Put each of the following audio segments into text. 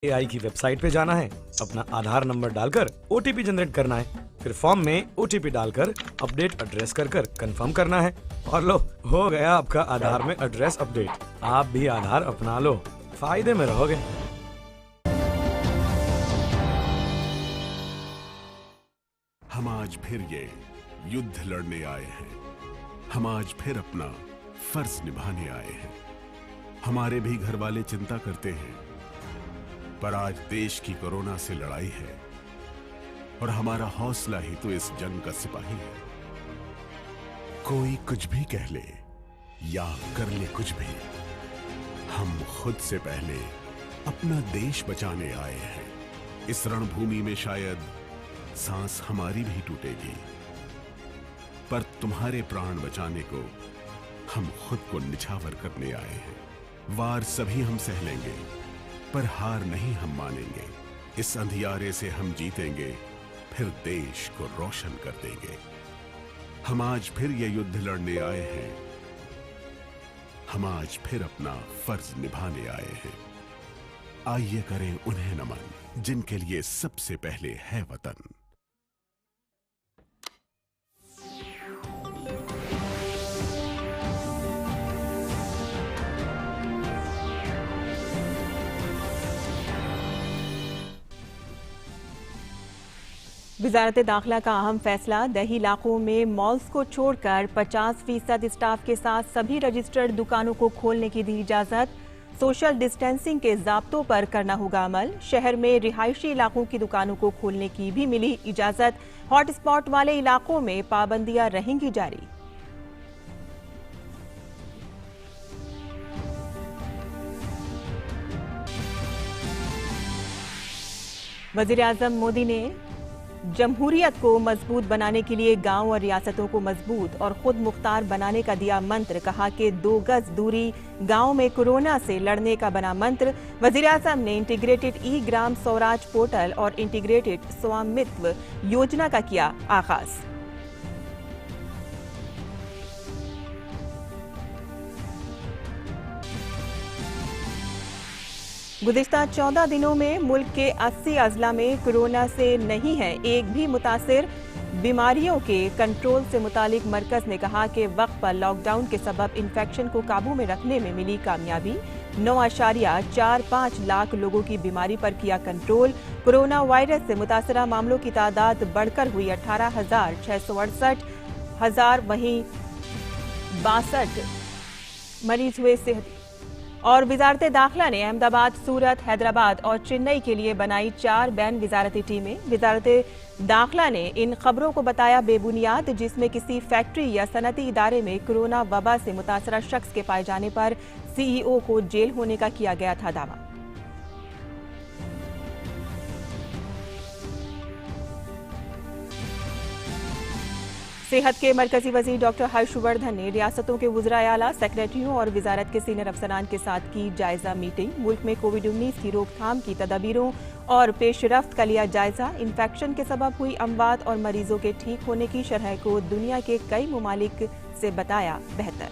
AI की website पे जाना है, अपना आधार नंबर डालकर OTP जनरेट करना है, फिर फॉर्म में OTP डालकर अपडेट एड्रेस कर कंफर्म करना है और लो, हो गया आपका आधार में एड्रेस अपडेट। आप भी आधार अपना लो, फायदे में रहोगे। हम आज फिर ये युद्ध लड़ने आए हैं। हम आज फिर अपना फर्ज निभाने आए हैं। हमारे भी घर वाले चिंता करते हैं, पर आज देश की कोरोना से लड़ाई है और हमारा हौसला ही तो इस जंग का सिपाही है। कोई कुछ भी कह ले या कर ले कुछ भी, हम खुद से पहले अपना देश बचाने आए हैं। इस रणभूमि में शायद सांस हमारी भी टूटेगी, पर तुम्हारे प्राण बचाने को हम खुद को निछावर करने आए हैं। वार सभी हम सह लेंगे, पर हार नहीं हम मानेंगे। इस अंधियारे से हम जीतेंगे, फिर देश को रोशन कर देंगे। हम आज फिर ये युद्ध लड़ने आए हैं। हम आज फिर अपना फर्ज निभाने आए हैं। आइए करें उन्हें नमन जिनके लिए सबसे पहले है वतन। वजारत दाखिला का अहम फैसला, दही इलाकों में मॉल्स को छोड़कर 50% स्टाफ के साथ सभी रजिस्टर्ड दुकानों को खोलने की दी इजाजत। सोशल डिस्टेंसिंग के ज़ाब्तों पर करना होगा अमल। शहर में रिहायशी इलाकों की दुकानों को खोलने की भी मिली इजाजत। हॉटस्पॉट वाले इलाकों में पाबंदियां रहेंगी जारी। वजीर आजम मोदी ने जमहूरियत को मजबूत बनाने के लिए गांव और रियासतों को मजबूत और खुद मुख्तार बनाने का दिया मंत्र। कहा कि 2 गज दूरी गांव में कोरोना से लड़ने का बना मंत्र। वजीर आजम ने इंटीग्रेटेड ई ग्राम स्वराज पोर्टल और इंटीग्रेटेड स्वामित्व योजना का किया आगाज। गुज़िश्ता 14 दिनों में मुल्क के 80 अजला में कोरोना से नहीं है एक भी मुतासिर। बीमारियों के कंट्रोल से मुतालिक मरकज ने कहा कि वक्त पर लॉकडाउन के सबब इन्फेक्शन को काबू में रखने में मिली कामयाबी। 9.45 लाख लोगों की बीमारी पर किया कंट्रोल। कोरोना वायरस से मुतासरा मामलों की तादाद बढ़कर हुई 18,668। वहीं 62 मरीज हुए सेहती। और वजारत दाखिला ने अहमदाबाद, सूरत, हैदराबाद और चेन्नई के लिए बनाई 4 बैन वजारती टीमें। वजारत दाखिला ने इन खबरों को बताया बेबुनियाद, जिसमें किसी फैक्ट्री या सनती इदारे में कोरोना वबा से मुतासरा शख्स के पाए जाने पर CEO को जेल होने का किया गया था दावा। सेहत के मरकजी वजीर डॉक्टर हर्षवर्धन ने रियासतों के वुज़राए आला, सेक्रेटरियों और वजारत के सीनियर अफसरान के साथ की जायजा मीटिंग। मुल्क में कोविड-19 की रोकथाम की तदाबीरों और पेशरफ्त का लिया जायजा। इन्फेक्शन के सबब हुई अमवात और मरीजों के ठीक होने की शरह को दुनिया के कई ममालिक से बताया बेहतर।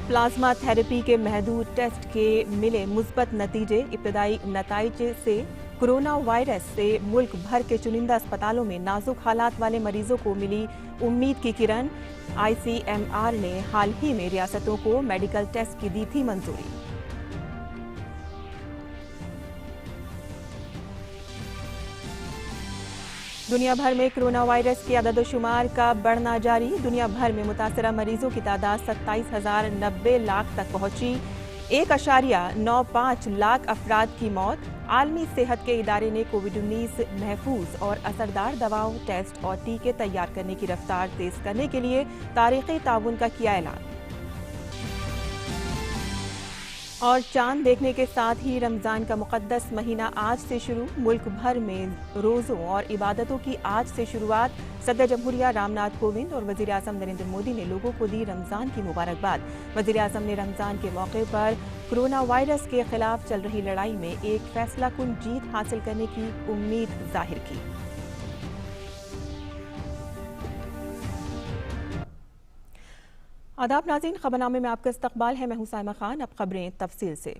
प्लाज्मा थेरेपी के महदूद टेस्ट के मिले मुस्बत नतीजे। इब्तदाई नताइज से कोरोना वायरस से मुल्क भर के चुनिंदा अस्पतालों में नाजुक हालात वाले मरीजों को मिली उम्मीद की किरण। ICMR ने हाल ही में रियासतों को मेडिकल टेस्ट की दी थी मंजूरी। दुनिया भर में कोरोना वायरस के अदद-ओ-शुमार का बढ़ना जारी। दुनिया भर में मुतासरा मरीजों की तादाद 27,090 लाख तक पहुंची। 1.95 लाख अफराद की मौत। आलमी सेहत के इदारे ने कोविड-19 महफूज और असरदार दवाओं, टेस्ट और टीके तैयार करने की रफ्तार तेज करने के लिए तारीखी ताउन का किया ऐलान। और चांद देखने के साथ ही रमजान का मुकद्दस महीना आज से शुरू। मुल्क भर में रोज़ों और इबादतों की आज से शुरुआत। सदर जमहूरिया रामनाथ कोविंद और वज़ीर आज़म नरेंद्र मोदी ने लोगों को दी रमजान की मुबारकबाद। वज़ीर आज़म ने रमजान के मौके पर कोरोना वायरस के खिलाफ चल रही लड़ाई में एक फैसलाकुन जीत हासिल करने की उम्मीद जाहिर की। आदाब नाज़रीन, खबरनामे में आपका इस्तकबाल है। मैं हूं साइमा खान। अब खबरें तफसील से।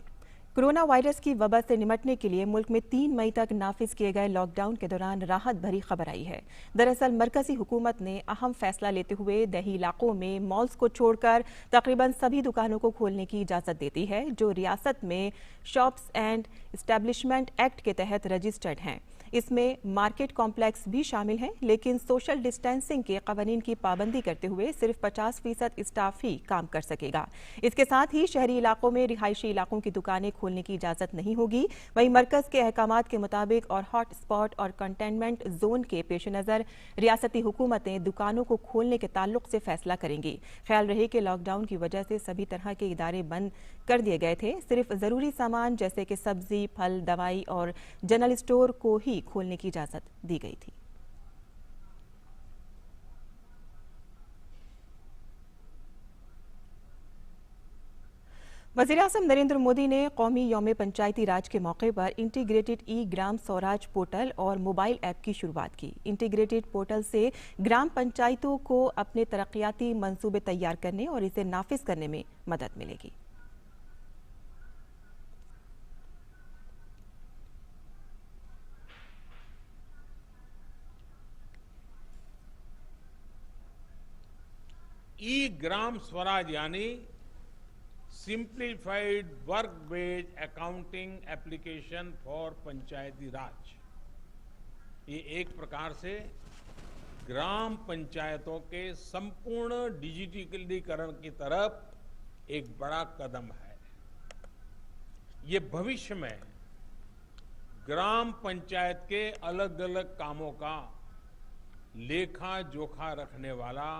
कोरोना वायरस की वबा से निपटने के लिए मुल्क में 3 मई तक नाफिज किए गए लॉकडाउन के दौरान राहत भरी खबर आई है। दरअसल मरकजी हुकूमत ने अहम फैसला लेते हुए दही इलाकों में मॉल्स को छोड़कर तकरीबन सभी दुकानों को खोलने की इजाजत देती है, जो रियासत में शॉप्स एंड एस्टेब्लिशमेंट एक्ट के तहत रजिस्टर्ड हैं। इसमें मार्केट कॉम्प्लेक्स भी शामिल हैं, लेकिन सोशल डिस्टेंसिंग के कवानीन की पाबंदी करते हुए सिर्फ 50% स्टाफ ही काम कर सकेगा। इसके साथ ही शहरी इलाकों में रिहायशी इलाकों की दुकानें खोलने की इजाजत नहीं होगी। वहीं मरकज के अहकामात के मुताबिक और हॉट स्पॉट और कंटेनमेंट जोन के पेश नजर रियासती हुकूमतें दुकानों को खोलने के ताल्लुक से फैसला करेंगी। ख्याल रहे कि लॉकडाउन की वजह से सभी तरह के इदारे बंद कर दिए गए थे। सिर्फ जरूरी सामान जैसे कि सब्जी, फल, दवाई और जनरल स्टोर को ही खोलने की इजाजत दी गई थी। वज़ीर-ए-आज़म नरेंद्र मोदी ने कौमी यौम पंचायती राज के मौके पर इंटीग्रेटेड ई ग्राम स्वराज पोर्टल और मोबाइल ऐप की शुरुआत की। इंटीग्रेटेड पोर्टल से ग्राम पंचायतों को अपने तरक्याती मंसूबे तैयार करने और इसे नाफिज करने में मदद मिलेगी। ई ग्राम स्वराज यानी simplified work based accounting application for Panchayati Raj, ये एक प्रकार से ग्राम पंचायतों के संपूर्ण डिजिटलीकरण की तरफ एक बड़ा कदम है। ये भविष्य में ग्राम पंचायत के अलग अलग कामों का लेखा जोखा रखने वाला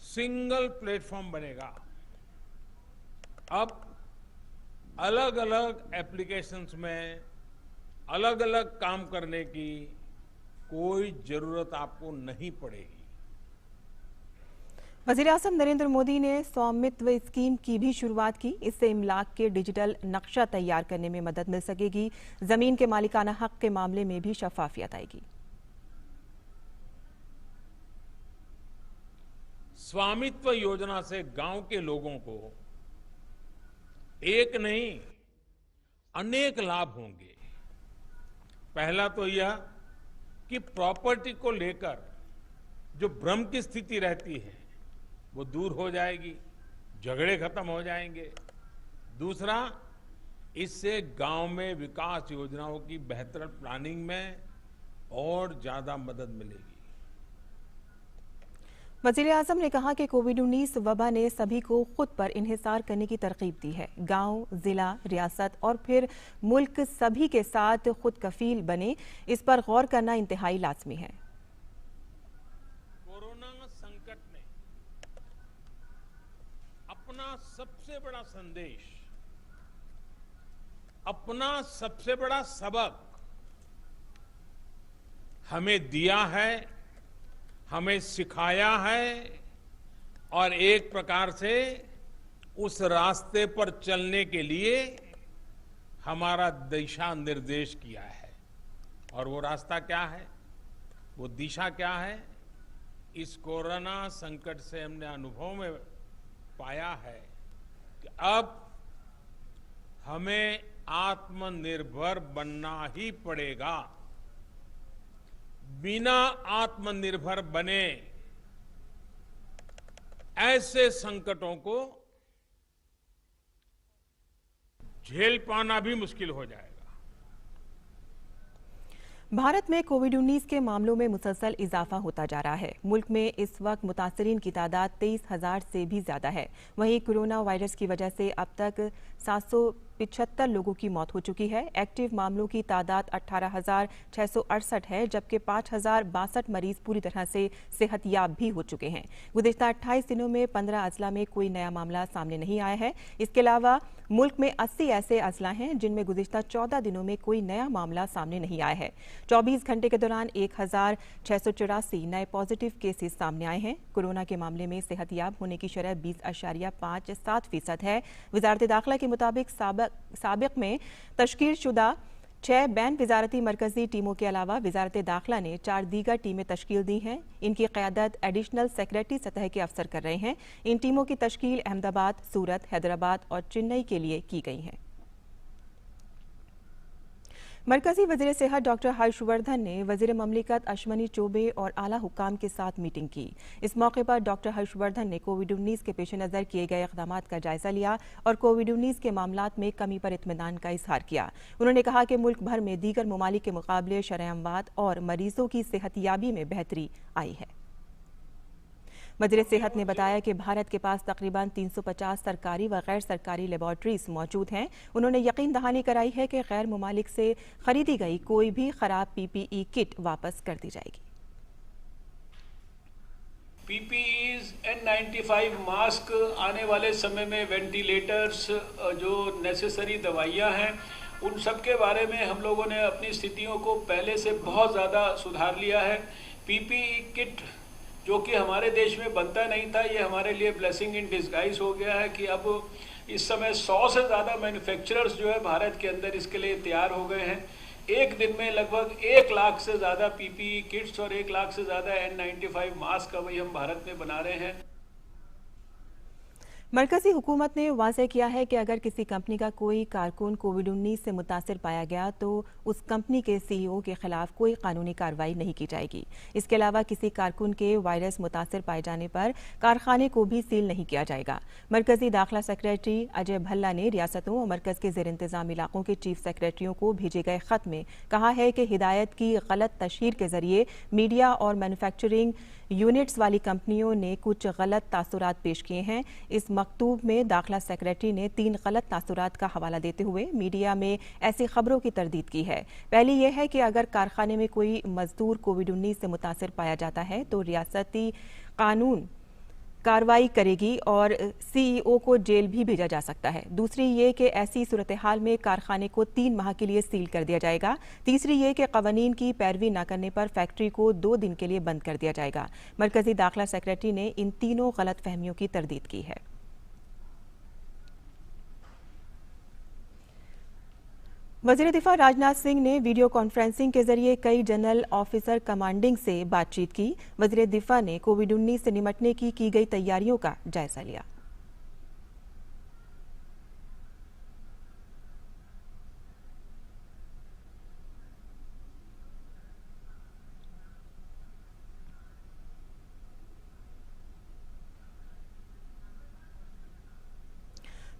सिंगल प्लेटफॉर्म बनेगा। अब अलग अलग एप्लीकेशंस में अलग अलग काम करने की कोई जरूरत आपको नहीं पड़ेगी। वज़ीर-ए-आज़म नरेंद्र मोदी ने स्वामित्व स्कीम की भी शुरुआत की। इससे इमलाक के डिजिटल नक्शा तैयार करने में मदद मिल सकेगी। जमीन के मालिकाना हक के मामले में भी शफाफियत आएगी। स्वामित्व योजना से गांव के लोगों को एक नहीं अनेक लाभ होंगे। पहला तो यह कि प्रॉपर्टी को लेकर जो भ्रम की स्थिति रहती है वो दूर हो जाएगी, झगड़े खत्म हो जाएंगे। दूसरा, इससे गांव में विकास योजनाओं की बेहतर प्लानिंग में और ज्यादा मदद मिलेगी। वज़ीर-ए-आज़म ने कहा कि कोविड-19 वबा ने सभी को खुद पर इन्हिसार करने की तरकीब दी है। गांव, जिला, रियासत और फिर मुल्क सभी के साथ खुद कफील बने, इस पर गौर करना इंतहाई लाजमी है। कोरोना संकट ने अपना सबसे बड़ा संदेश, अपना सबसे बड़ा सबक हमें दिया है, हमें सिखाया है और एक प्रकार से उस रास्ते पर चलने के लिए हमारा दिशा निर्देश किया है। और वो रास्ता क्या है, वो दिशा क्या है? इस कोरोना संकट से हमने अनुभव में पाया है कि अब हमें आत्मनिर्भर बनना ही पड़ेगा। बिना आत्मनिर्भर बने ऐसे संकटों को झेल पाना भी मुश्किल हो जाएगा। भारत में कोविड-19 के मामलों में मुसलसल इजाफा होता जा रहा है। मुल्क में इस वक्त मुतासरीन की तादाद 23,000 से भी ज्यादा है। वहीं कोरोना वायरस की वजह से अब तक 775 लोगों की मौत हो चुकी है। एक्टिव मामलों की तादाद 18,668 है, जबकि 5,062 मरीज पूरी तरह से सेहतयाब भी हो चुके हैं। गुज़िश्ता 28 दिनों में 15 अजला में कोई नया मामला सामने नहीं आया है। इसके अलावा मुल्क में 80 ऐसे अजला हैं जिनमें गुज़िश्ता 14 दिनों में कोई नया मामला सामने नहीं आया है। 24 घंटे के दौरान 1,684 नए पॉजिटिव केसेस सामने आए हैं। कोरोना के मामले में सेहतयाब होने की शरह 20.57% है। वजारत दाखिला के मुताबिक साबिक में तशकील शुदा 6 बैन वजारती मरकजी टीमों के अलावा वजारत दाखिला ने 4 दीगर टीमें तश्कील दी हैं। इनकी क़यादत एडिशनल सेक्रेटरी सतह के अफसर कर रहे हैं। इन टीमों की तश्कील अहमदाबाद, सूरत, हैदराबाद और चेन्नई के लिए की गई है। मरकजी वज़ीर सेहत डॉक्टर हर्षवर्धन ने वज़ीर ममलिकत अश्वनी चौबे और आला हुक्काम के साथ मीटिंग की। इस मौके पर डॉक्टर हर्षवर्धन ने कोविड-19 के पेश नज़र किए गए इक़दामात का जायजा लिया और कोविड-19 के मामलात में कमी पर इत्मीनान का इजहार किया। उन्होंने कहा कि मुल्क भर में दीगर ममालिक के मुकाबले शरह अमवात और मरीजों की सेहतयाबी में बेहतरी आई है। वज़ीर सेहत ने बताया कि भारत के पास तकरीबन 350 सरकारी व गैर सरकारी लेबॉर्ट्रीज मौजूद हैं। उन्होंने यकीन दहानी कराई है कि गैर ममालिक से खरीदी गई कोई भी खराब PPE किट वापस कर दी जाएगी। PPEs, N95 मास्क, आने वाले समय में वेंटिलेटर्स, जो नेसेसरी दवाइयाँ हैं, उन सब के बारे में हम लोगों ने अपनी स्थितियों को पहले से बहुत ज़्यादा सुधार लिया है। PPE किट जो कि हमारे देश में बनता नहीं था, ये हमारे लिए ब्लेसिंग इन डिस्गाइज हो गया है कि अब इस समय 100 से ज़्यादा मैन्युफैक्चरर्स जो है भारत के अंदर इसके लिए तैयार हो गए हैं। एक दिन में लगभग 1 लाख से ज़्यादा PPE किट्स और 1 लाख से ज़्यादा N95 मास्क अभी हम भारत में बना रहे हैं। मरकजी हुकूमत ने वाज़ेह किया है कि अगर किसी कंपनी का कोई कारकुन कोविड-19 से मुतासिर पाया गया तो उस कंपनी के CEO के खिलाफ कोई कानूनी कार्रवाई नहीं की जाएगी। इसके अलावा किसी कारकुन के वायरस मुतासिर पाए जाने पर कारखाने को भी सील नहीं किया जाएगा। मरकजी दाखिला सेक्रेटरी अजय भल्ला ने रियासतों और मरकज के ज़ेर इंतज़ाम इलाकों के चीफ सेक्रेटरियों को भेजे गए खत में कहा है कि हिदायत की गलत तशहीर के जरिए मीडिया और मैन्युफैक्चरिंग यूनिट्स वाली कंपनियों ने कुछ गलत तासुरात पेश किए हैं। इस मकतूब में दाखिला सेक्रेटरी ने 3 गलत तासुरात का हवाला देते हुए मीडिया में ऐसी खबरों की तरदीद की है। पहली यह है कि अगर कारखाने में कोई मजदूर कोविड-19 से मुतासिर पाया जाता है तो रियासती कानून कार्रवाई करेगी और CEO को जेल भी भेजा जा सकता है। दूसरी ये कि ऐसी सूरत हाल में कारखाने को 3 माह के लिए सील कर दिया जाएगा। तीसरी ये कि कवानीन की पैरवी न करने पर फैक्ट्री को 2 दिन के लिए बंद कर दिया जाएगा। मरकजी दाखिला सेक्रेटरी ने इन तीनों गलत फहमियों की तरदीद की है। वज़ीर दिफा राजनाथ सिंह ने वीडियो कॉन्फ्रेंसिंग के जरिए कई जनरल ऑफिसर कमांडिंग से बातचीत की। वज़ीर दिफा ने कोविड-19 से निपटने की गई तैयारियों का जायजा लिया।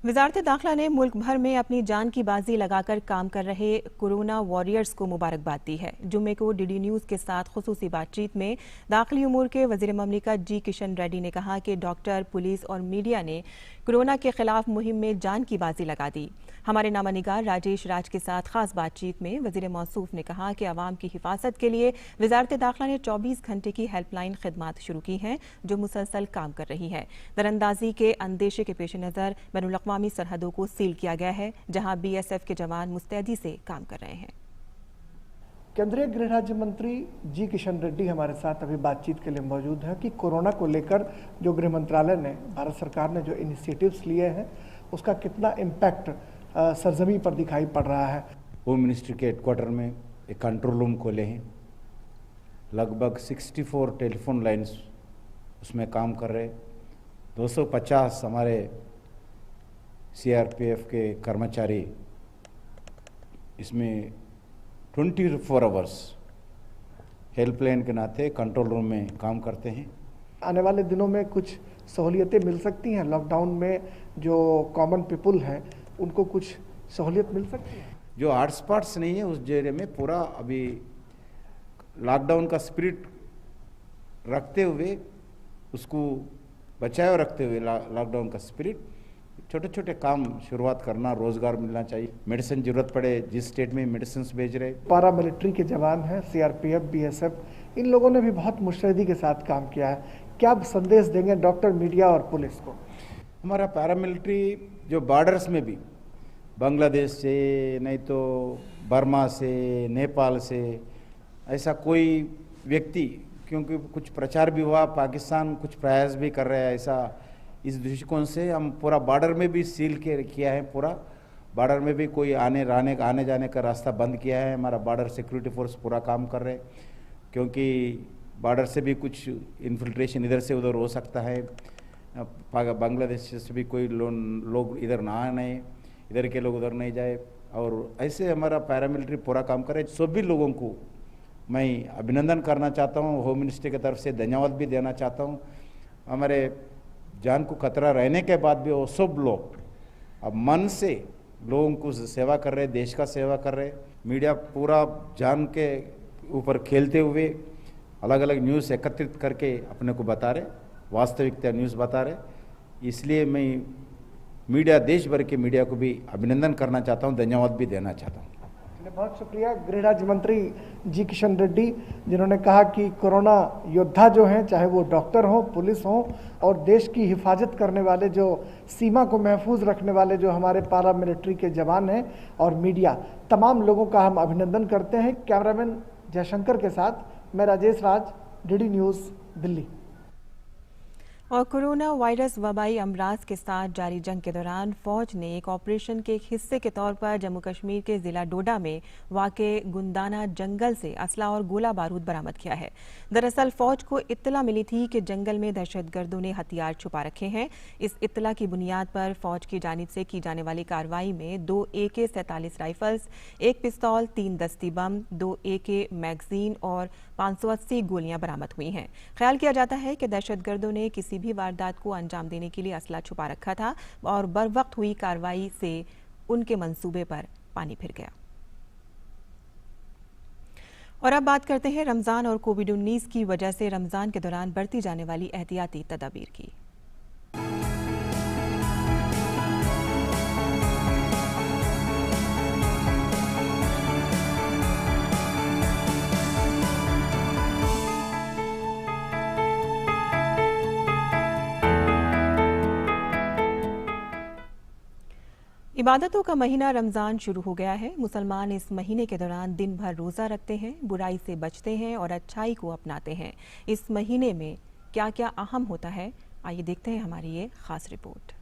वजारत दाखिला ने मुल्क भर में अपनी जान की बाजी लगाकर काम कर रहे कोरोना वॉरियर्स को मुबारकबाद दी है। जुम्मे को DD न्यूज़ के साथ खुसूसी बातचीत में दाखिली उमूर के वज़ीर ममलिकत G किशन रेड्डी ने कहा कि डॉक्टर, पुलिस और मीडिया ने कोरोना के खिलाफ मुहिम में जान की बाजी लगा दी। हमारे नामानिगार राजेश राज के साथ खास बातचीत में वज़ीर मौसूफ ने कहा कि अवाम की हिफाजत के लिए वजारत दाखिला ने 24 घंटे की हेल्पलाइन खिदमात शुरू की हैं जो मुसलसल काम कर रही है। दरअंदाजी के अंदेशे के पेश नज़र बैनुल-अक़वामी सरहदों को सील किया गया है, जहां BSF के जवान मुस्तैदी से काम कर रहे हैं। केंद्रीय गृह राज्य मंत्री G किशन रेड्डी हमारे साथ अभी बातचीत के लिए मौजूद हैं कि कोरोना को लेकर जो गृह मंत्रालय ने, भारत सरकार ने जो इनिशिएटिव्स लिए हैं उसका कितना इम्पैक्ट सरजमी पर दिखाई पड़ रहा है। होम मिनिस्ट्री के हेडक्वार्टर में एक कंट्रोल रूम खोले हैं। लगभग 64 टेलीफोन लाइन्स उसमें काम कर रहे। 250 हमारे CRPF के कर्मचारी इसमें 24 आवर्स हेल्पलाइन के नाते कंट्रोल रूम में काम करते हैं। आने वाले दिनों में कुछ सहूलियतें मिल सकती हैं। लॉकडाउन में जो कॉमन पीपल हैं उनको कुछ सहूलियत मिल सकती है। जो हॉटस्पॉट्स नहीं है उस एरिया में पूरा अभी लॉकडाउन का स्पिरिट रखते हुए, उसको बचाए रखते हुए लॉकडाउन का स्पिरिट, छोटे छोटे काम शुरुआत करना, रोजगार मिलना चाहिए। मेडिसिन जरूरत पड़े जिस स्टेट में मेडिसिन भेज रहे। पारा मिलिट्री के जवान हैं, CRPF, BSF, इन लोगों ने भी बहुत मुस्तैदी के साथ काम किया है। क्या संदेश देंगे डॉक्टर, मीडिया और पुलिस को? हमारा पैरामिलिट्री जो बॉर्डर्स में भी बांग्लादेश से, नहीं तो बर्मा से, नेपाल से, ऐसा कोई व्यक्ति, क्योंकि कुछ प्रचार भी हुआ, पाकिस्तान कुछ प्रयास भी कर रहा है, ऐसा इस दृष्टिकोण से हम पूरा बॉर्डर में भी सील के किया है। पूरा बॉर्डर में भी कोई आने जाने का रास्ता बंद किया है। हमारा बॉर्डर सिक्योरिटी फोर्स पूरा काम कर रहे हैं, क्योंकि बॉर्डर से भी कुछ इन्फिल्ट्रेशन इधर से उधर हो सकता है। बांग्लादेश से भी कोई लोग इधर ना आने, इधर के लोग उधर नहीं जाए, और ऐसे हमारा पैरामिलिट्री पूरा काम करे। सभी लोगों को मैं अभिनंदन करना चाहता हूँ, होम मिनिस्ट्री की तरफ से धन्यवाद भी देना चाहता हूँ। हमारे जान को खतरा रहने के बाद भी वो सब लोग अब मन से लोगों को सेवा कर रहे, देश का सेवा कर रहे। मीडिया पूरा जान के ऊपर खेलते हुए अलग अलग न्यूज़ एकत्रित करके अपने को बता रहे, वास्तविकता न्यूज़ बता रहे। इसलिए मैं मीडिया, देश भर के मीडिया को भी अभिनंदन करना चाहता हूँ, धन्यवाद भी देना चाहता हूँ। बहुत शुक्रिया गृह राज्य मंत्री जी किशन रेड्डी, जिन्होंने कहा कि कोरोना योद्धा जो हैं, चाहे वो डॉक्टर हों, पुलिस हों, और देश की हिफाजत करने वाले, जो सीमा को महफूज रखने वाले जो हमारे पारा मिलिट्री के जवान हैं, और मीडिया, तमाम लोगों का हम अभिनंदन करते हैं। कैमरामैन जयशंकर के साथ मैं राजेश राज, डीडी न्यूज़, दिल्ली। और कोरोना वायरस वबाई अमराज के साथ जारी जंग के दौरान फौज ने एक ऑपरेशन के एक हिस्से के तौर पर जम्मू कश्मीर के जिला डोडा में वाक़े गुंदाना जंगल से असला और गोला बारूद बरामद किया है। दरअसल फौज को इत्तला मिली थी कि जंगल में दहशतगर्दों ने हथियार छुपा रखे हैं। इस इत्तला की बुनियाद पर फौज की जानिब से की जाने वाली कार्रवाई में 2 AK-47 राइफल्स, 1 पिस्तौल, 3 दस्ती बम, 2 AK मैगजीन और 580 गोलियां बरामद हुई हैं। ख्याल किया जाता है कि दहशतगर्दों ने किसी भी वारदात को अंजाम देने के लिए असला छुपा रखा था और बरवक्त हुई कार्रवाई से उनके मंसूबे पर पानी फिर गया। और अब बात करते हैं रमजान और कोविड-19 की वजह से रमजान के दौरान बरती जाने वाली एहतियाती तदाबीर की। इबादतों का महीना रमज़ान शुरू हो गया है। मुसलमान इस महीने के दौरान दिन भर रोज़ा रखते हैं, बुराई से बचते हैं और अच्छाई को अपनाते हैं। इस महीने में क्या क्या अहम होता है, आइए देखते हैं हमारी ये खास रिपोर्ट।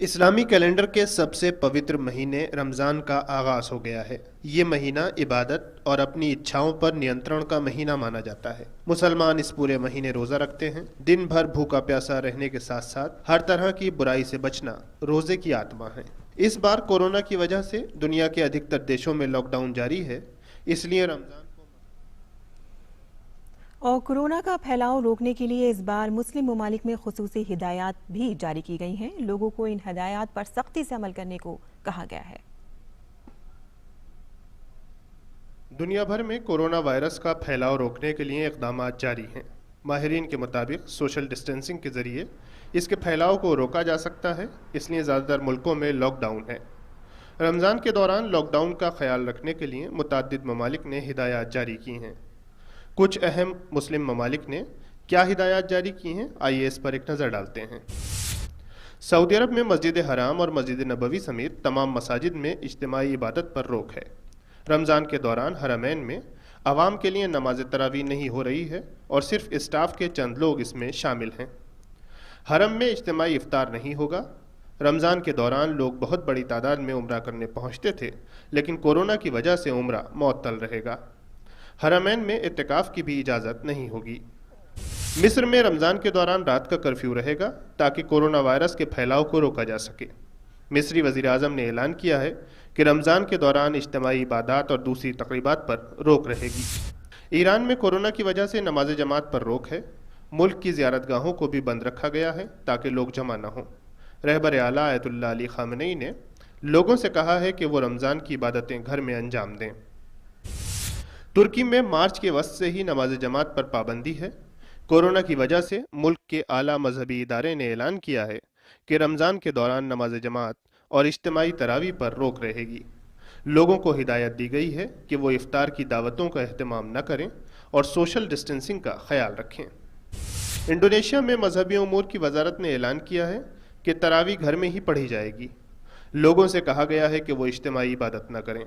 इस्लामी कैलेंडर के सबसे पवित्र महीने रमज़ान का आगाज़ हो गया है। ये महीना इबादत और अपनी इच्छाओं पर नियंत्रण का महीना माना जाता है। मुसलमान इस पूरे महीने रोज़ा रखते हैं। दिन भर भूखा प्यासा रहने के साथ साथ हर तरह की बुराई से बचना रोज़े की आत्मा है। इस बार कोरोना की वजह से दुनिया के अधिकतर देशों में लॉकडाउन जारी है, इसलिए रमज़ान और कोरोना का फैलाव रोकने के लिए इस बार मुस्लिम ममालिक में खुसूसी हिदायत भी जारी की गई हैं। लोगों को इन हिदायत पर सख्ती से अमल करने को कहा गया है। दुनिया भर में कोरोना वायरस का फैलाव रोकने के लिए इक़दाम जारी हैं। माहिरीन के मुताबिक सोशल डिस्टेंसिंग के ज़रिए इसके फैलाव को रोका जा सकता है, इसलिए ज़्यादातर मुल्कों में लॉकडाउन है। रमज़ान के दौरान लॉकडाउन का ख्याल रखने के लिए मुतअद्दिद ममालिक ने हिदायत जारी की हैं। कुछ अहम मुस्लिम ममालिक ने क्या हिदायत जारी की हैं, आइए इस पर एक नज़र डालते हैं। सऊदी अरब में मस्जिद हराम और मस्जिद नबवी समेत तमाम मसाजिद में इज्तिमाई इबादत पर रोक है। रमज़ान के दौरान हरमैन में आवाम के लिए नमाज तरावी नहीं हो रही है और सिर्फ स्टाफ के चंद लोग इसमें शामिल हैं। हरम में इज्तिमाई इफ्तार नहीं होगा। रमज़ान के दौरान लोग बहुत बड़ी तादाद में उम्रा करने पहुँचते थे, लेकिन कोरोना की वजह से उम्रा मुअत्तल रहेगा। हरमैन में इत्तिकाफ की भी इजाज़त नहीं होगी। मिस्र में रमज़ान के दौरान रात का कर्फ्यू रहेगा ताकि कोरोना वायरस के फैलाव को रोका जा सके। मिस्री वज़ीर आज़म ने ऐलान किया है कि रमज़ान के दौरान इज्तिमाई इबादत और दूसरी तक़रीबात पर रोक रहेगी। ईरान में कोरोना की वजह से नमाज जमात पर रोक है। मुल्क की ज़ियारतगाहों को भी बंद रखा गया है ताकि लोग जमा न हों। रहबर आला आयतुल्लाह अली ख़ामेनी ने लोगों से कहा है कि वो रमज़ान की इबादतें घर में अंजाम दें। तुर्की में मार्च के वस्त से ही नमाज जमात पर पाबंदी है। कोरोना की वजह से मुल्क के आला मजहबी इदारे ने ऐलान किया है कि रमज़ान के दौरान नमाज जमात और इज्तिमाई तरावी पर रोक रहेगी। लोगों को हिदायत दी गई है कि वो इफ्तार की दावतों का अहतमाम न करें और सोशल डिस्टेंसिंग का ख्याल रखें। इंडोनेशिया में मजहबी उमूर की वजारत ने ऐलान किया है कि तरावी घर में ही पढ़ी जाएगी। लोगों से कहा गया है कि वो इज्तिमाई इबादत न करें।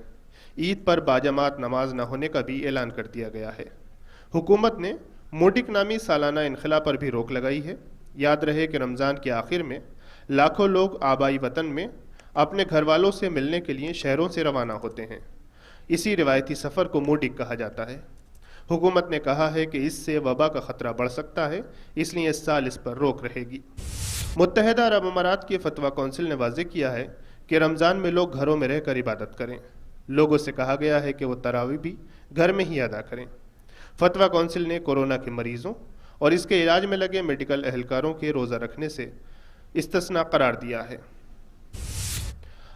ईद पर बाजमात नमाज न होने का भी ऐलान कर दिया गया है। हुकूमत ने मोटिक नामी सालाना इनखला पर भी रोक लगाई है। याद रहे कि रमज़ान के आखिर में लाखों लोग आबाई वतन में अपने घर वालों से मिलने के लिए शहरों से रवाना होते हैं। इसी रिवायती सफ़र को मोटिक कहा जाता है। हुकूमत ने कहा है कि इससे वबा का ख़तरा बढ़ सकता है, इसलिए इस साल इस पर रोक रहेगी। मुत्तहिदा अरब अमारात की फतवा कौंसिल ने वाज़ेह किया है कि रमज़ान में लोग घरों में रहकर इबादत करें। लोगों से कहा गया है कि वो तरावी भी घर में ही अदा करें। फतवा कौंसिल ने कोरोना के मरीजों और इसके इलाज में लगे मेडिकल एहलकारों के रोज़ा रखने से इस्तिस्ना करार दिया है।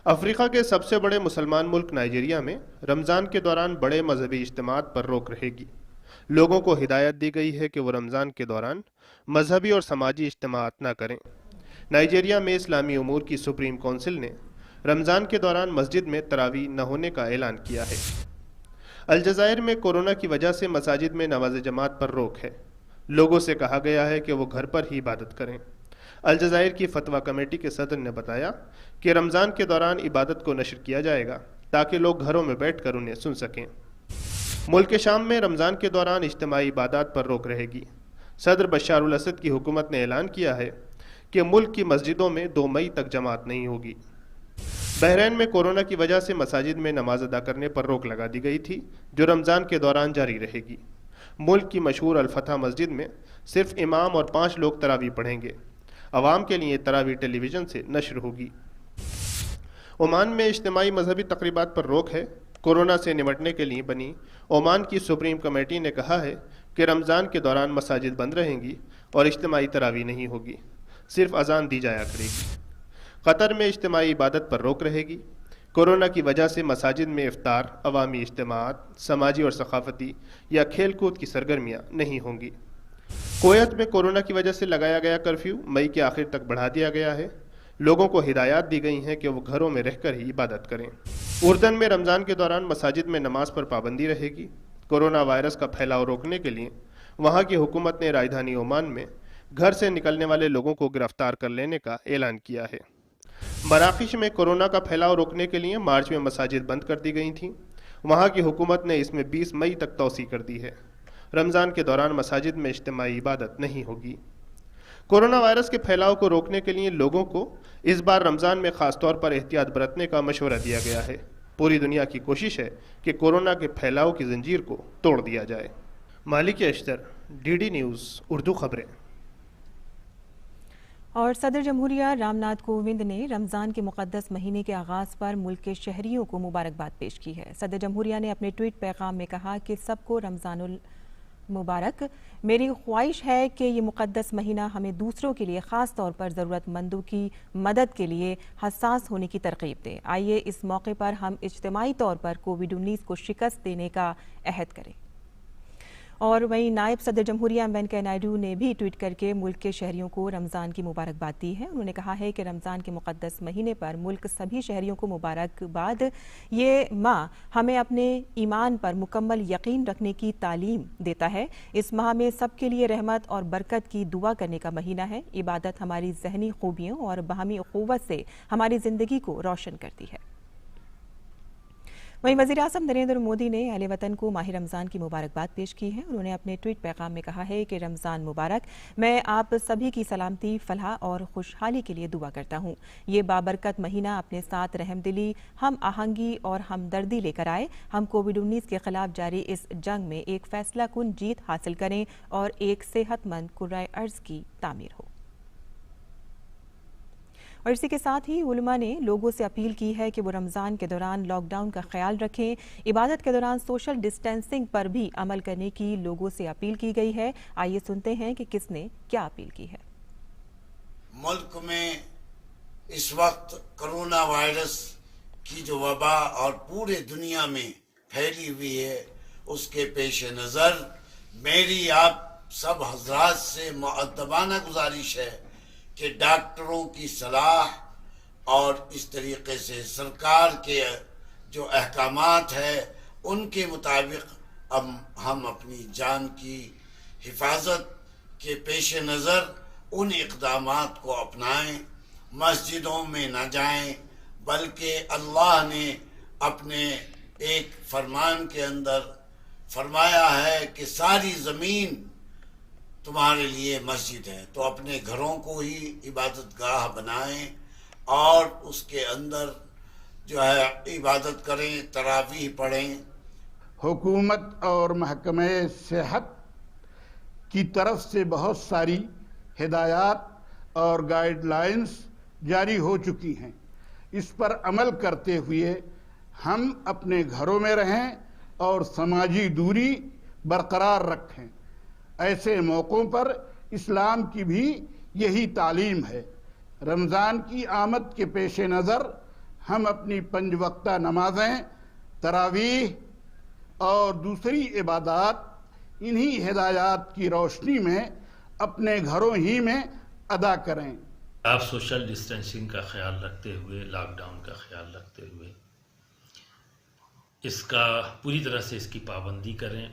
अफ्रीका के सबसे बड़े मुसलमान मुल्क नाइजीरिया में रमज़ान के दौरान बड़े मजहबी इज्तिमात पर रोक रहेगी। लोगों को हिदायत दी गई है कि वो रमज़ान के दौरान मजहबी और समाजी इज्तिमात न करें। नाइजीरिया में इस्लामी उमूर की सुप्रीम कौंसिल ने रमज़ान के दौरान मस्जिद में तरावी न होने का ऐलान किया है। अलजायर में कोरोना की वजह से मसाजिद में नमाज जमात पर रोक है। लोगों से कहा गया है कि वो घर पर ही इबादत करें। अलजायर की फतवा कमेटी के सदर ने बताया कि रमज़ान के दौरान इबादत को नशर किया जाएगा ताकि लोग घरों में बैठकर उन्हें सुन सकें। मुल्क शाम में रमज़ान के दौरान इज्तिमाई इबादत पर रोक रहेगी। सदर बशार अल असद की हुकूमत ने ऐलान किया है कि मुल्क की मस्जिदों में 2 मई तक जमात नहीं होगी। बहरीन में कोरोना की वजह से मसाजिद में नमाज अदा करने पर रोक लगा दी गई थी, जो रमज़ान के दौरान जारी रहेगी। मुल्क की मशहूर अल-फतह मस्जिद में सिर्फ इमाम और 5 लोग तरावी पढ़ेंगे। अवाम के लिए तरावी टेलीविज़न से नशर होगी। ओमान में इज्तिमाई मजहबी तकरीबात पर रोक है। कोरोना से निपटने के लिए बनी ओमान की सुप्रीम कमेटी ने कहा है कि रमज़ान के दौरान मसाजिद बंद रहेंगी और इज्तिमाई तरावी नहीं होगी, सिर्फ अजान दी जाया करेगी। कतर में इज्तिमाई इबादत पर रोक रहेगी। कोरोना की वजह से मसाजिद में इफ्तार, अवामी इज्तिमात, समाजी और सकाफती या खेल कूद की सरगर्मियाँ नहीं होंगी। कुवैत में कोरोना की वजह से लगाया गया कर्फ्यू मई के आखिर तक बढ़ा दिया गया है। लोगों को हिदायत दी गई हैं कि वो घरों में रहकर ही इबादत करें। उर्दन में रमज़ान के दौरान मसाजिद में नमाज पर पाबंदी रहेगी। कोरोना वायरस का फैलाव रोकने के लिए वहाँ की हुकूमत ने राजधानी ओमान में घर से निकलने वाले लोगों को गिरफ्तार कर लेने का ऐलान किया है। मराकश में कोरोना का फैलाव रोकने के लिए मार्च में मसाजिद बंद कर दी गई थीं। वहाँ की हुकूमत ने इसमें 20 मई तक तौसी कर दी है। रमज़ान के दौरान मसाजिद में इज्तिमाई इबादत नहीं होगी। कोरोना वायरस के फैलाव को रोकने के लिए लोगों को इस बार रमज़ान में ख़ास तौर पर एहतियात बरतने का मशवरा दिया गया है। पूरी दुनिया की कोशिश है कि कोरोना के फैलाव की जंजीर को तोड़ दिया जाए। मालिक अश्तर, DD न्यूज़ उर्दू खबरें। और सदर जमहूरिया रामनाथ कोविंद ने रमज़ान के मुक़द्दस महीने के आगाज़ पर मुल्क के शहरियों को मुबारकबाद पेश की है। सदर जमहूरिया ने अपने ट्वीट पैगाम में कहा कि सबको रमज़ानुल मुबारक। मेरी ख्वाहिश है कि ये मुक़द्दस महीना हमें दूसरों के लिए ख़ास तौर पर ज़रूरतमंदों की मदद के लिए हसास होने की तरकीब दे। आइए इस मौके पर हम इज्तिमाई तौर पर कोविड-19 को शिकस्त देने का अहद करें। और वहीं नायब सदर जमहूरिया वेंकैया नायडू ने भी ट्वीट करके मुल्क के शहरियों को रमज़ान की मुबारकबाद दी है। उन्होंने कहा है कि रमज़ान के मुक़द्दस महीने पर मुल्क सभी शहरियों को मुबारकबाद। ये माह हमें अपने ईमान पर मुकम्मल यकीन रखने की तालीम देता है। इस माह में सबके लिए रहमत और बरकत की दुआ करने का महीना है। इबादत हमारी ज़हनी खूबियों और बाहमी अख़ुवत से हमारी ज़िंदगी को रोशन करती है। वहीं वज़ीर-ए-आज़म नरेंद्र मोदी ने अहले वतन को माह रमज़ान की मुबारकबाद पेश की है। उन्होंने अपने ट्वीट पैगाम में कहा है कि रमज़ान मुबारक। मैं आप सभी की सलामती, फलाह और खुशहाली के लिए दुआ करता हूँ। ये बाबरकत महीना अपने साथ रहमदिली, हम आहंगी और हमदर्दी लेकर आए। हम कोविड-19 के खिलाफ जारी इस जंग में एक फैसला कुन जीत हासिल करें और एक सेहतमंद कुर्राए अर्ज़ की तामीर हो। और इसी के साथ ही उलमा ने लोगों से अपील की है कि वो रमज़ान के दौरान लॉकडाउन का ख्याल रखें। इबादत के दौरान सोशल डिस्टेंसिंग पर भी अमल करने की लोगों से अपील की गई है। आइए सुनते हैं कि किसने क्या अपील की है। मुल्क में इस वक्त कोरोना वायरस की जो वबा और पूरे दुनिया में फैली हुई है, उसके पेश नज़र मेरी आप सब हजरात से मुअद्दबाना गुजारिश है कि डॉक्टरों की सलाह और इस तरीके से सरकार के जो अहकामात है उनके मुताबिक अब हम अपनी जान की हिफाजत के पेश नज़र उन इक़दामात को अपनाएं। मस्जिदों में न जाएं, बल्कि अल्लाह ने अपने एक फरमान के अंदर फरमाया है कि सारी ज़मीन तुम्हारे लिए मस्जिद है, तो अपने घरों को ही इबादत गाह बनाएं और उसके अंदर जो है इबादत करें, तरावीह पढ़ें। हुकूमत और महकमे सेहत की तरफ से बहुत सारी हिदायत और गाइडलाइंस जारी हो चुकी हैं। इस पर अमल करते हुए हम अपने घरों में रहें और समाजी दूरी बरकरार रखें। ऐसे मौक़ों पर इस्लाम की भी यही तालीम है। रमज़ान की आमद के पेश नज़र हम अपनी 5 वक्ता नमाजें, तरावीह और दूसरी इबादत इन्हीं हिदायत की रोशनी में अपने घरों ही में अदा करें। आप सोशल डिस्टेंसिंग का ख्याल रखते हुए, लॉकडाउन का ख्याल रखते हुए इसका पूरी तरह से इसकी पाबंदी करें।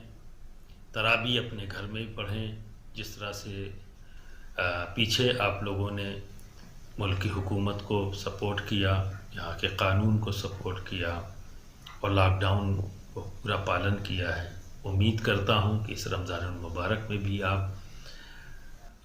तरावी अपने घर में ही पढ़ें। जिस तरह से पीछे आप लोगों ने मुल्क की हुकूमत को सपोर्ट किया, यहाँ के कानून को सपोर्ट किया और लॉकडाउन को पूरा पालन किया है, उम्मीद करता हूँ कि इस रमज़ान मुबारक में भी आप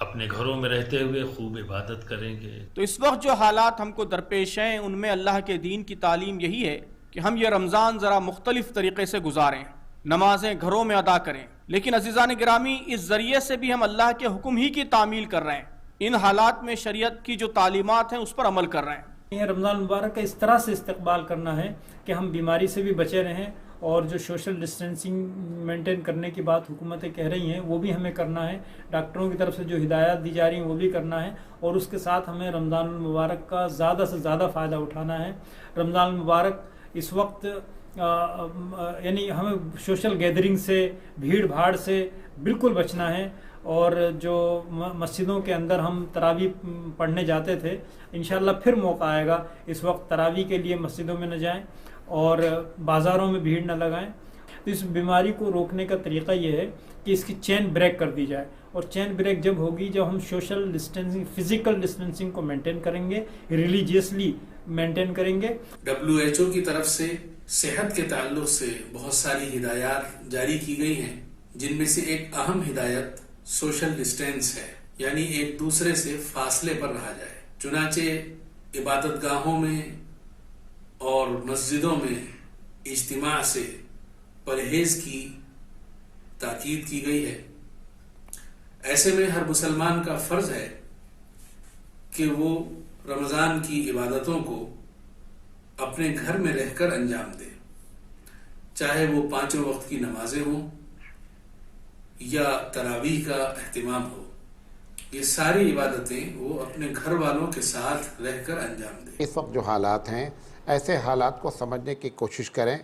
अपने घरों में रहते हुए खूब इबादत करेंगे। तो इस वक्त जो हालात हमको दरपेश हैं उनमें अल्लाह के दीन की तालीम यही है कि हम ये रमज़ान ज़रा मुख्तलिफ तरीक़े से गुजारें, नमाजें घरों में अदा करें। लेकिन अज़ीज़ान गिरामी, इस ज़रिए से भी हम अल्लाह के हुक्म ही की तामील कर रहे हैं। इन हालात में शरीयत की जो तालीमात हैं उस पर अमल कर रहे हैं। ये रमज़ान मुबारक का इस तरह से इस्तकबाल करना है कि हम बीमारी से भी बचे रहें और जो सोशल डिस्टेंसिंग मेंटेन करने की बात हुकूमतें कह रही हैं वो भी हमें करना है। डॉक्टरों की तरफ से जो हिदायत दी जा रही हैं वो भी करना है और उसके साथ हमें रमज़ान मुबारक का ज़्यादा से ज़्यादा फ़ायदा उठाना है। रमज़ान मुबारक इस वक्त यानी हमें सोशल गैदरिंग से, भीड़ भाड़ से बिल्कुल बचना है और जो मस्जिदों के अंदर हम तरावी पढ़ने जाते थे, इंशाल्लाह फिर मौका आएगा इस वक्त तरावी के लिए मस्जिदों में न जाएं और बाज़ारों में भीड़ न लगाएं। तो इस बीमारी को रोकने का तरीक़ा ये है कि इसकी चेन ब्रेक कर दी जाए और चेन ब्रेक जब होगी जब हम सोशल डिस्टेंसिंग, फिजिकल डिस्टेंसिंग को मेंटेन करेंगे, रिलीजियसली मेंटेन करेंगे। WHO की तरफ से सेहत के ताल्लुक से बहुत सारी हिदायत जारी की गई हैं, जिनमें से एक अहम हिदायत सोशल डिस्टेंस है, यानी एक दूसरे से फासले पर रहा जाए। चुनाचे इबादत गाहों में और मस्जिदों में इज्तिमा से परहेज की ताकीद की गई है। ऐसे में हर मुसलमान का फर्ज है कि वो रमज़ान की इबादतों को अपने घर में रहकर अंजाम दे, चाहे वो 5 वक्त की नमाजें हों या तरावीह का अहतमाम हो। ये सारी इबादतें वो अपने घर वालों के साथ रहकर अंजाम दें। इस वक्त जो हालात हैं, ऐसे हालात को समझने की कोशिश करें,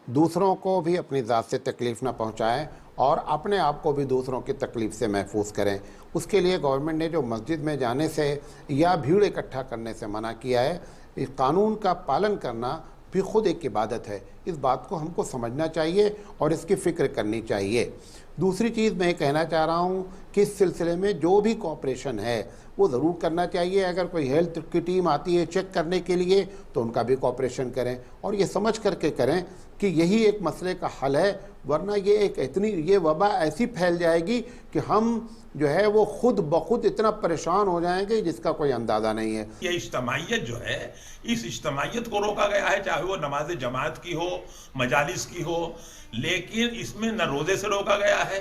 दूसरों को भी अपनी ज़ात से तकलीफ़ ना पहुंचाएं और अपने आप को भी दूसरों की तकलीफ़ से महफूज करें। उसके लिए गवर्नमेंट ने जो मस्जिद में जाने से या भीड़ इकट्ठा करने से मना किया है, इस कानून का पालन करना भी खुद एक इबादत है। इस बात को हमको समझना चाहिए और इसकी फ़िक्र करनी चाहिए। दूसरी चीज़ मैं कहना चाह रहा हूँ कि इस सिलसिले में जो भी कोऑपरेशन है वो ज़रूर करना चाहिए। अगर कोई हेल्थ की टीम आती है चेक करने के लिए तो उनका भी कोऑपरेशन करें और ये समझ करके करें कि यही एक मसले का हल है, वरना ये वबा ऐसी फैल जाएगी कि हम जो है वो खुद ब खुद इतना परेशान हो जाएंगे जिसका कोई अंदाज़ा नहीं है। ये इज्तिमाइयत जो है, इस इज्तिमाइयत को रोका गया है, चाहे वो नमाज जमात की हो, मजालिस की हो, लेकिन इसमें न रोज़े से रोका गया है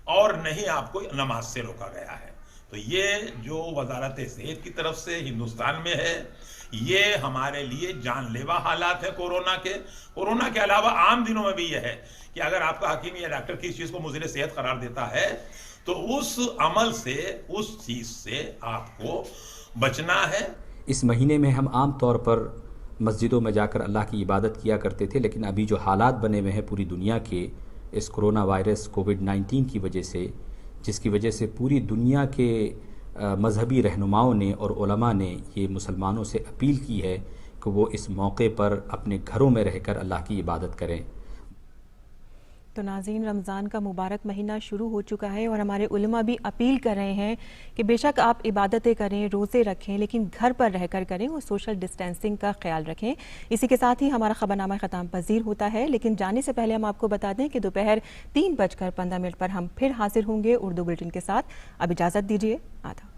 और न ही आपको नमाज से रोका गया है। तो ये जो वजारत सेहत की तरफ से हिंदुस्तान में है, ये हमारे लिए जानलेवा हालात है कोरोना के अलावा आम दिनों में भी ये है कि अगर आपका हकीम या डॉक्टर किसी चीज़ को मुज़िर सेहत करार देता है तो उस अमल से, उस चीज़ से आपको बचना है। इस महीने में हम आम तौर पर मस्जिदों में जाकर अल्लाह की इबादत किया करते थे, लेकिन अभी जो हालात बने हुए हैं पूरी दुनिया के इस कोरोना वायरस कोविड-19 की वजह से, जिसकी वजह से पूरी दुनिया के मजहबी रहनुमाओं ने और उलमा ने ये मुसलमानों से अपील की है कि वो इस मौके पर अपने घरों में रहकर अल्लाह की इबादत करें। तो नाज़रीन, रमज़ान का मुबारक महीना शुरू हो चुका है और हमारे उलमा भी अपील कर रहे हैं कि बेशक आप इबादतें करें, रोज़े रखें, लेकिन घर पर रहकर करें और सोशल डिस्टेंसिंग का ख्याल रखें। इसी के साथ ही हमारा खबरनामा ख़त्म पजीर होता है, लेकिन जाने से पहले हम आपको बता दें कि दोपहर 3:15 पर हम फिर हाजिर होंगे उर्दू बुलेटिन के साथ। अब इजाज़त दीजिए, आदाब।